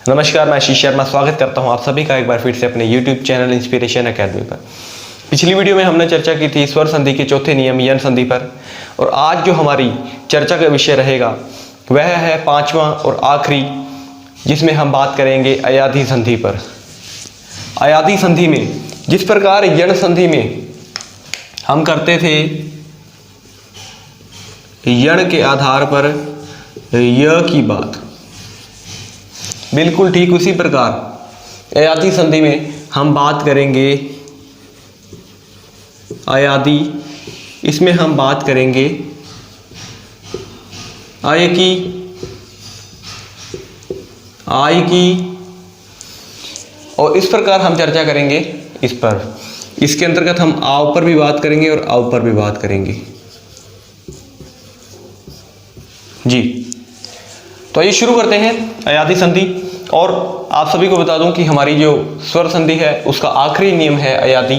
नमस्कार, मैं आशीष शर्मा स्वागत करता हूं आप सभी का एक बार फिर से अपने YouTube चैनल इंस्पिरेशन एकेडमी पर। पिछली वीडियो में हमने चर्चा की थी स्वर संधि के चौथे नियम यण संधि पर, और आज जो हमारी चर्चा का विषय रहेगा वह है पांचवा और आखिरी, जिसमें हम बात करेंगे अयाधि संधि पर। अयाधि संधि में जिस प्रकार यण संधि में हम करते थे यण के आधार पर य की बात, बिल्कुल ठीक उसी प्रकार अयाधि संधि में हम बात करेंगे अयाधि। इसमें हम बात करेंगे आय की, और इस प्रकार हम चर्चा करेंगे इस पर। इसके अंतर्गत हम आव पर भी बात करेंगे और आव पर भी बात करेंगे जी। तो आइए शुरू करते हैं अयाधि संधि। और आप सभी को बता दूं कि हमारी जो स्वर संधि है उसका आखिरी नियम है अयाधि,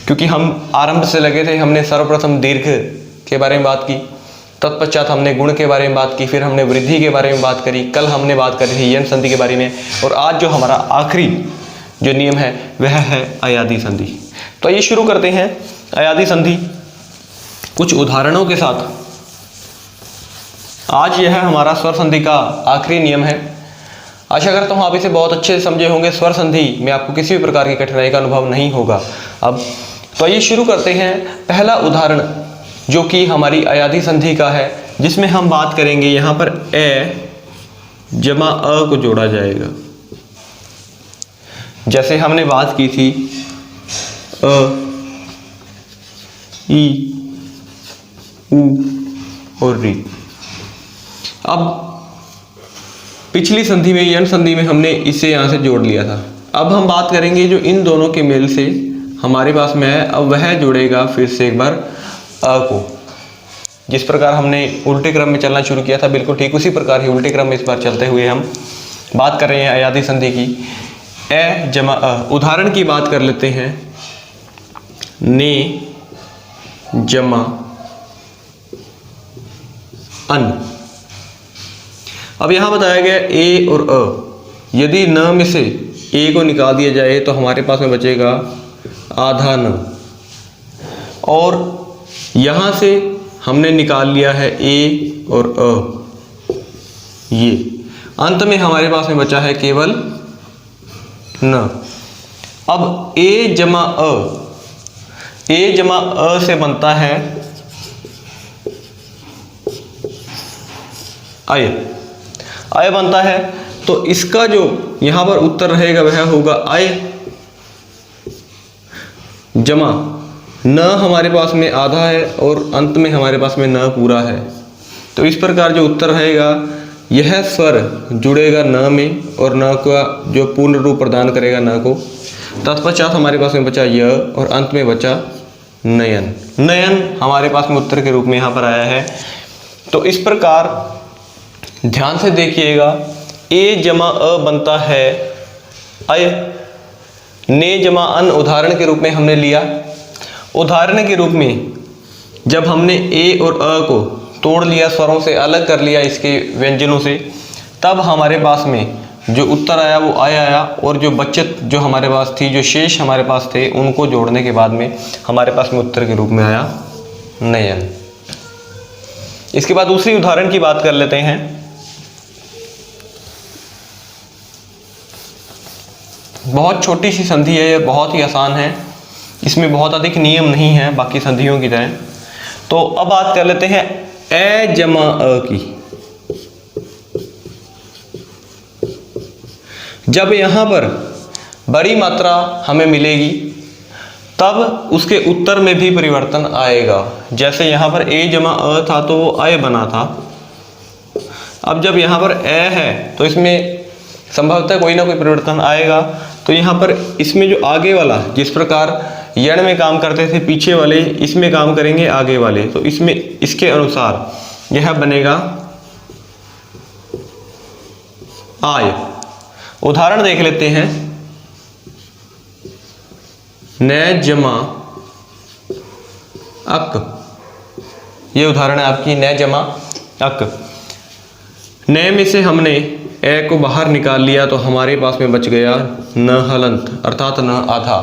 क्योंकि हम आरंभ से लगे थे। हमने सर्वप्रथम दीर्घ के बारे में बात की, तत्पश्चात हमने गुण के बारे में बात की, फिर हमने वृद्धि के बारे में बात करी, कल हमने बात करी थी यण संधि के बारे में, और आज जो हमारा आखिरी जो नियम है वह है अयाधि संधि। तो आइए शुरू करते हैं अयाधि संधि कुछ उदाहरणों के साथ। आज यह हमारा स्वर संधि का आखिरी नियम है। आशा करता हूँ आप इसे बहुत अच्छे से समझे होंगे। स्वर संधि में आपको किसी भी प्रकार की कठिनाई का अनुभव नहीं होगा। अब तो आइए शुरू करते हैं। पहला उदाहरण जो कि हमारी अयाधि संधि का है, जिसमें हम बात करेंगे यहाँ पर ए जमा अ को जोड़ा जाएगा। जैसे हमने बात की थी अ, ई, उ और री। अब पिछली संधि में यण संधि में हमने इसे यहाँ से जोड़ लिया था। अब हम बात करेंगे जो इन दोनों के मेल से हमारे पास में है, अब वह जोड़ेगा फिर से एक बार अ को। जिस प्रकार हमने उल्टे क्रम में चलना शुरू किया था, बिल्कुल ठीक उसी प्रकार ही उल्टे क्रम में इस बार चलते हुए हम बात कर रहे हैं अयाधि संधि की। ए जमा अ। उदाहरण की बात कर लेते हैं। ने जमा अन। अब यहां बताया गया ए और अ, यदि न में से ए को निकाल दिया जाए तो हमारे पास में बचेगा आधा न, और यहां से हमने निकाल लिया है ए और अ। ये अंत में हमारे पास में बचा है केवल न। अब ए जमा अ से बनता है आय बनता है। तो इसका जो यहां पर उत्तर रहेगा वह होगा आय जमा न। हमारे पास में आधा है और अंत में हमारे पास में न पूरा है। तो इस प्रकार जो उत्तर रहेगा, यह स्वर जुड़ेगा न में और न का जो पूर्ण रूप प्रदान करेगा न को। तत्पश्चात हमारे पास में बचा य और अंत में बचा नयन। नयन हमारे पास में उत्तर के रूप में यहाँ पर आया है। तो इस प्रकार ध्यान से देखिएगा, ए जमा अ बनता है अय। ने जमा अन उदाहरण के रूप में हमने लिया। उदाहरण के रूप में जब हमने ए और अ को तोड़ लिया, स्वरों से अलग कर लिया इसके व्यंजनों से, तब हमारे पास में जो उत्तर आया वो आय आया, और जो बचत जो हमारे पास थी, जो शेष हमारे पास थे, उनको जोड़ने के बाद में हमारे पास में उत्तर के रूप में आया नयन। इसके बाद दूसरी उदाहरण की बात कर लेते हैं। बहुत छोटी सी संधि है, यह बहुत ही आसान है, इसमें बहुत अधिक नियम नहीं है बाकी संधियों की तरह। तो अब बात कर लेते हैं ए जमा अ की। जब यहां पर बड़ी मात्रा हमें मिलेगी तब उसके उत्तर में भी परिवर्तन आएगा। जैसे यहां पर ए जमा अ था तो वो अय बना था। अब जब यहां पर ए है तो इसमें संभवतः कोई ना कोई परिवर्तन आएगा। तो यहाँ पर इसमें जो आगे वाला, जिस प्रकार यण में काम करते थे पीछे वाले, इसमें काम करेंगे आगे वाले। तो इसमें इसके अनुसार यह बनेगा आय। उदाहरण देख लेते हैं। न जमा अक, ये उदाहरण है आपकी न जमा अक। न में से हमने ए को बाहर निकाल लिया तो हमारे पास में बच गया न हलंत अर्थात न आधा,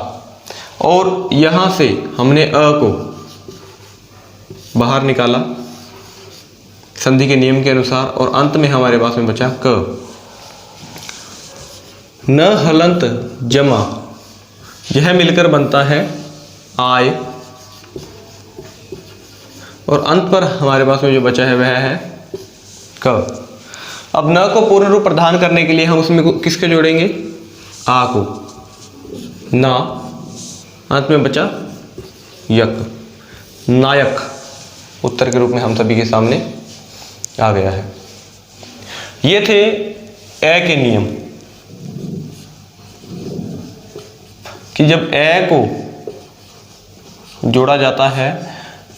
और यहाँ से हमने अ को बाहर निकाला संधि के नियम के अनुसार, और अंत में हमारे पास में बचा क। न हलंत जमा, यह मिलकर बनता है आय, और अंत पर हमारे पास में जो बचा है वह है क। अब न को पूर्ण रूप प्रदान करने के लिए हम उसमें किसके जोड़ेंगे, आ को, ना, अंत में बचा यक, नायक उत्तर के रूप में हम सभी के सामने आ गया है। ये थे ए के नियम कि जब ए को जोड़ा जाता है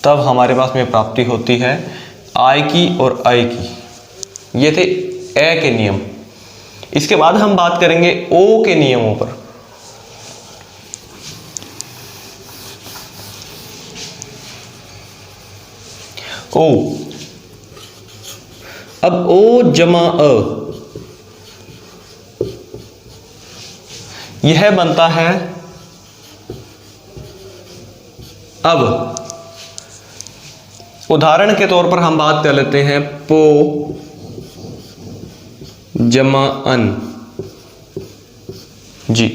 तब हमारे पास में प्राप्ति होती है आय की और अय की। ये थे ए के नियम। इसके बाद हम बात करेंगे ओ के नियमों पर। ओ, अब ओ जमा अ, यह बनता है अब। उदाहरण के तौर पर हम बात कर लेते हैं पो जमा अन जी।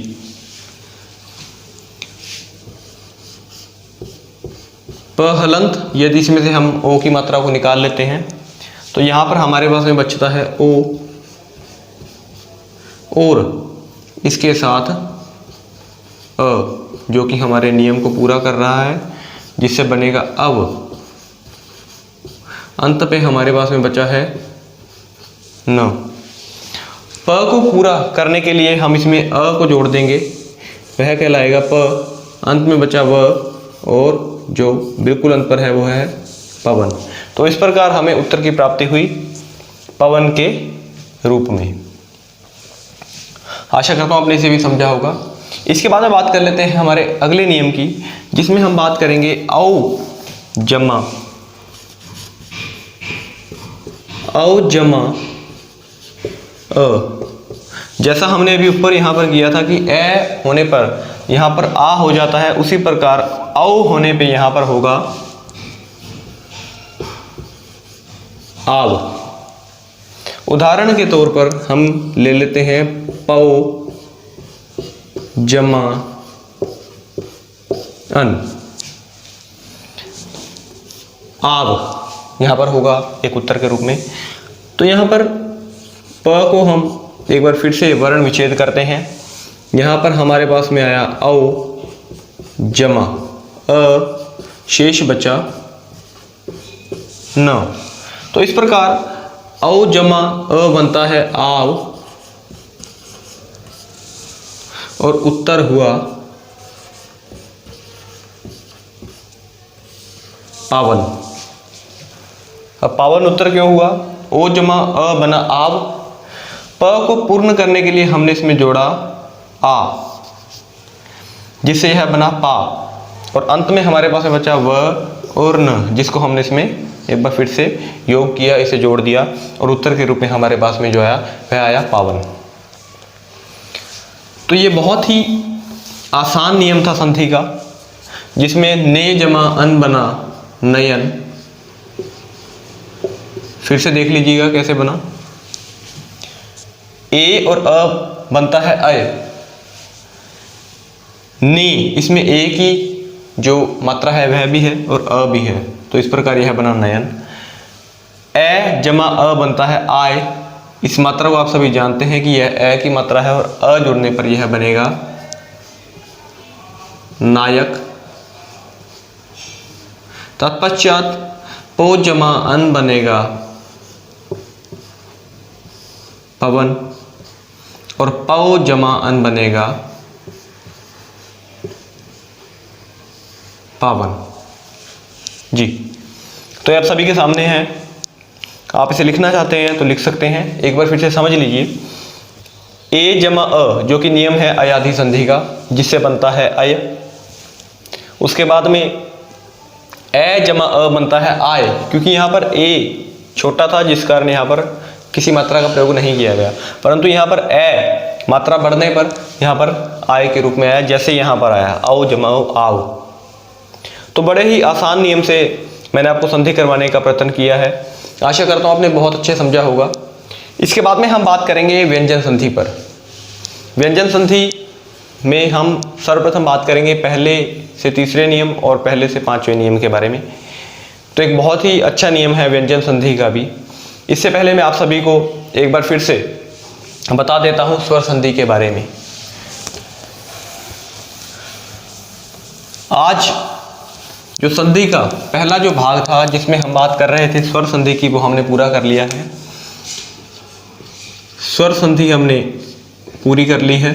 प हलंत, यदि इसमें से हम ओ की मात्रा को निकाल लेते हैं तो यहां पर हमारे पास में बचता है ओ, और इसके साथ अ जो कि हमारे नियम को पूरा कर रहा है, जिससे बनेगा अब। अंत पे हमारे पास में बचा है न। प को पूरा करने के लिए हम इसमें अ को जोड़ देंगे, वह कहलाएगा प। अंत में बचा व, और जो बिल्कुल अंत पर है वो है पवन। तो इस प्रकार हमें उत्तर की प्राप्ति हुई पवन के रूप में। आशा करता हूं आपने इसे भी समझा होगा। इसके बाद में बात कर लेते हैं हमारे अगले नियम की, जिसमें हम बात करेंगे औ जमा, औ जमा अ। जैसा हमने अभी ऊपर यहाँ पर किया था कि ए होने पर यहाँ पर आ हो जाता है, उसी प्रकार औ होने पे यहाँ पर होगा आव। उदाहरण के तौर पर हम ले लेते हैं पौ जमा अन, आव यहाँ पर होगा एक उत्तर के रूप में। तो यहाँ पर प को हम एक बार फिर से वर्ण विच्छेद करते हैं। यहाँ पर हमारे पास में आया औ जमा अ, शेष बचा न। तो इस प्रकार औ जमा अ बनता है आव, और उत्तर हुआ पावन। अब पावन उत्तर क्यों हुआ, ओ जमा अ बना आव, प को पूर्ण करने के लिए हमने इसमें जोड़ा आ, जिससे यह बना पा, और अंत में हमारे पास में बचा व और न, जिसको हमने इसमें एक बार फिर से योग किया, इसे जोड़ दिया, और उत्तर के रूप में हमारे पास में जो आया वह आया पावन। तो ये बहुत ही आसान नियम था संधि का, जिसमें ने जमा अन बना नयन। फिर से देख लीजिएगा कैसे बना। ए और अ बनता है अय, नी इसमें ए की जो मात्रा है वह भी है और अ भी है, तो इस प्रकार यह बना नयन। ए जमा अ बनता है आय, इस मात्रा को आप सभी जानते हैं कि यह ए की मात्रा है, और अ जुड़ने पर यह बनेगा नायक। तत्पश्चात पो जमा अन बनेगा पवन, और पौ जमा अन बनेगा पावन जी। तो ये आप सभी के सामने है, आप इसे लिखना चाहते हैं तो लिख सकते हैं। एक बार फिर से समझ लीजिए, ए जमा अ जो कि नियम है अयाधि संधि का, जिससे बनता है अय। उसके बाद में ए जमा अ बनता है आय, क्योंकि यहाँ पर ए छोटा था जिस कारण यहाँ पर किसी मात्रा का प्रयोग नहीं किया गया, परंतु यहाँ पर ए मात्रा बढ़ने पर यहाँ पर आय के रूप में आया, जैसे यहाँ पर आया आओ जमाओ आओ। तो बड़े ही आसान नियम से मैंने आपको संधि करवाने का प्रयत्न किया है। आशा करता हूँ आपने बहुत अच्छे समझा होगा। इसके बाद में हम बात करेंगे व्यंजन संधि पर। व्यंजन संधि में हम सर्वप्रथम बात करेंगे पहले से तीसरे नियम और पहले से पांचवें नियम के बारे में। तो एक बहुत ही अच्छा नियम है व्यंजन संधि का भी। इससे पहले मैं आप सभी को एक बार फिर से बता देता हूँ स्वर संधि के बारे में। आज जो संधि का पहला जो भाग था जिसमें हम बात कर रहे थे स्वर संधि की, वो हमने पूरा कर लिया है। स्वर संधि हमने पूरी कर ली है,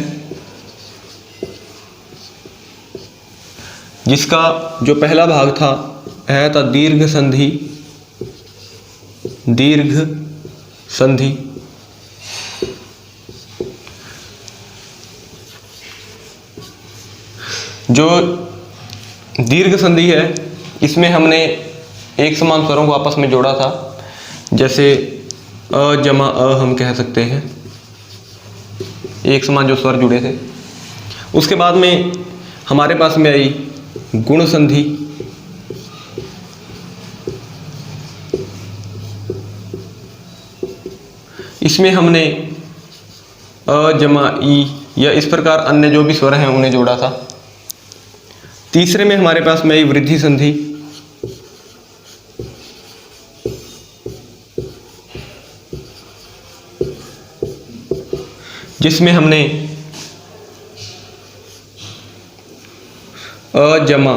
जिसका जो पहला भाग था वह था दीर्घ संधि। दीर्घ संधि जो दीर्घ संधि है इसमें हमने एक समान स्वरों को आपस में जोड़ा था, जैसे अ जमा अ हम कह सकते हैं, एक समान जो स्वर जुड़े थे। उसके बाद में हमारे पास में आई गुण संधि। इसमें हमने अ जमा ई या इस प्रकार अन्य जो भी स्वर हैं उन्हें जोड़ा था। तीसरे में हमारे पास में आई वृद्धि संधि। जिसमें हमने अ जमा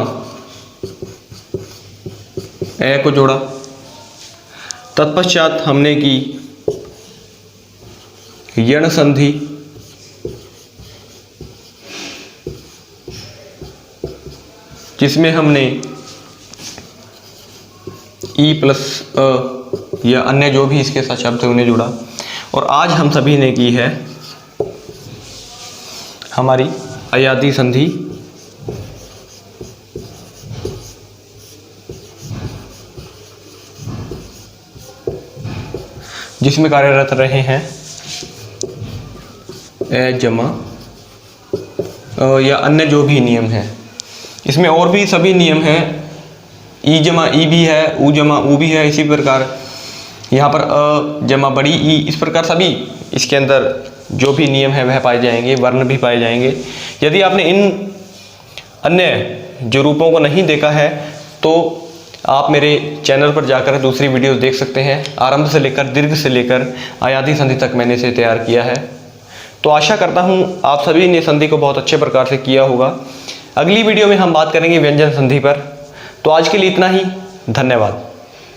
ए को जोड़ा। तत्पश्चात हमने की यण संधि। जिसमें हमने ई प्लस अ या अन्य जो भी इसके साथ शब्द थे उन्हें जोड़ा। और आज हम सभी ने की है हमारी अयादी संधि, जिसमें कार्यरत रहे हैं ए जमा या अन्य जो भी नियम हैं। इसमें और भी सभी नियम हैं, ई जमा ई भी है, ऊ जमा ऊ भी है। इसी प्रकार यहाँ पर अ जमा बड़ी ई, इस प्रकार सभी इसके अंदर जो भी नियम है वह पाए जाएंगे, वर्ण भी पाए जाएंगे। यदि आपने इन अन्य जो रूपों को नहीं देखा है तो आप मेरे चैनल पर जाकर दूसरी वीडियोस देख सकते हैं। आरंभ से लेकर दीर्घ से लेकर अयादी संधि तक मैंने इसे तैयार किया है। तो आशा करता हूँ आप सभी ने संधि को बहुत अच्छे प्रकार से किया होगा। अगली वीडियो में हम बात करेंगे व्यंजन संधि पर। तो आज के लिए इतना ही, धन्यवाद।